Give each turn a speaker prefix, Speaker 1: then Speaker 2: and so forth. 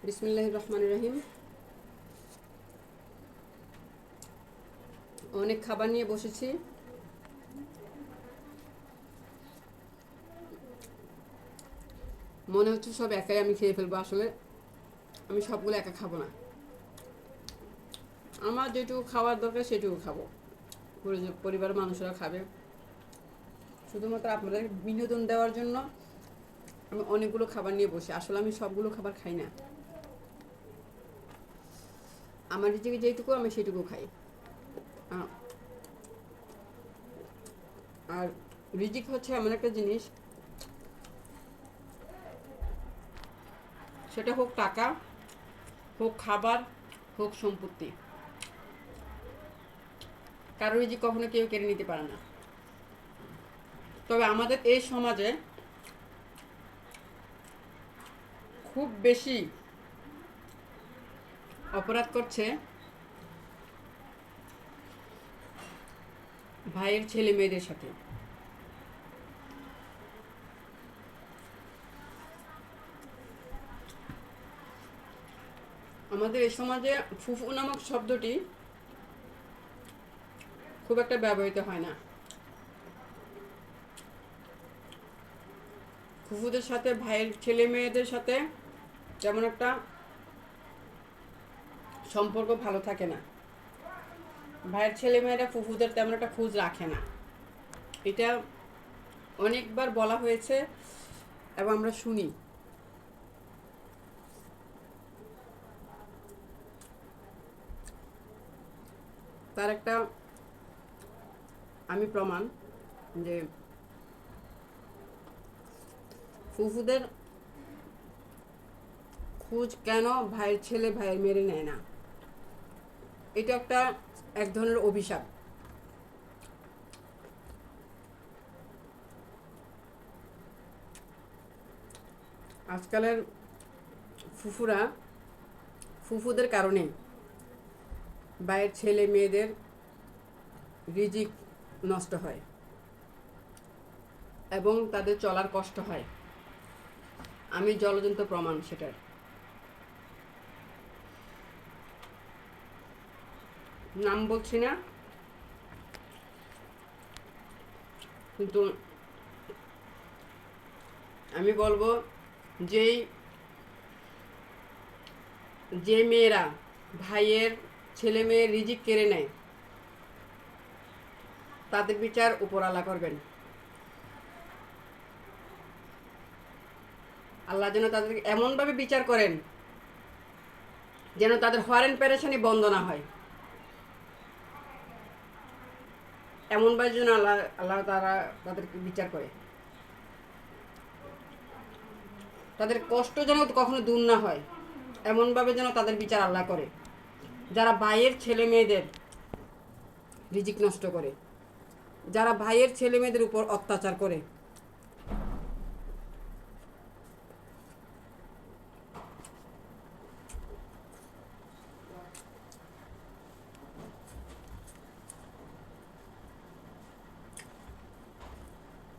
Speaker 1: বিসমিল্লাহির রহমানির রহিম। অনেক খাবার নিয়ে বসেছি। মনে হচ্ছে সব একাই আমি খেয়ে ফেলবো। আসলে আমি সবগুলো একা খাবো না। আমার যেটুকু খাওয়ার দরকার সেটুকু খাবো। পরিবারের মানুষরা খাবে। শুধুমাত্র আপনাদের বিনোদন দেওয়ার জন্য আমি অনেকগুলো খাবার নিয়ে বসি। আসলে আমি সবগুলো খাবার খাই না। আমার রিজিকে যেটুকু আমি সেটুকু খাই। আর রিজিক হচ্ছে এমন একটা জিনিস, সেটা হোক টাকা, হোক খাবার, হোক সম্পত্তি, কারো রিজিক কখনো কেউ কেড়ে নিতে পারে না। তবে আমাদের এই সমাজে খুব বেশি অপরাধ করছে ভাইয়ের ছেলে মেয়েদের সাথে। আমাদের এই সমাজে ফুফু নামক শব্দটি খুব একটা ব্যবহৃত হয় না। ফুফুদের সাথে ভাইয়ের ছেলে মেয়েদের সাথে তেমন একটা সম্পর্ক ভালো থাকে না। ভাইয়ের ছেলে মেয়েরা ফুফুদের তেমন একটা খোঁজ রাখে না। এটা অনেকবার বলা হয়েছে এবং আমরা শুনি। তার একটা আমি প্রমাণ যে ফুফুদের খোঁজ কেন ভাইয়ের ছেলে ভাইয়ের মেরে নেয় না, এটা একটা এক ধরনের অভিশাপ। আজকালের ফুফুরা ফুফুদের কারণে ভাইয়ের ছেলে মেয়েদের রিজিক নষ্ট হয় এবং তাদের চলার কষ্ট হয়। আমি জলজন্ত প্রমাণ সেটার। নাম বলছি না, কিন্তু আমি বলবো যেই যে মেয়েরা ভাইয়ের ছেলে মেয়ের রিজিক কেড়ে নেয় তাদের বিচার উপরওয়ালা করবেন। আল্লাহ যেন তাদের এমনভাবে বিচার করেন যেন তাদের হরেন পেরেশানি বন্ধ না হয়। এমনভাবে যেন আল্লাহ আল্লাহ তারা তাদেরকে বিচার করে, তাদের কষ্ট যেন কখনো দূর না হয়। এমনভাবে যেন তাদের বিচার আল্লাহ করে যারা ভাইয়ের ছেলে মেয়েদের রিজিক নষ্ট করে, যারা ভাইয়ের ছেলে মেয়েদের উপর অত্যাচার করে।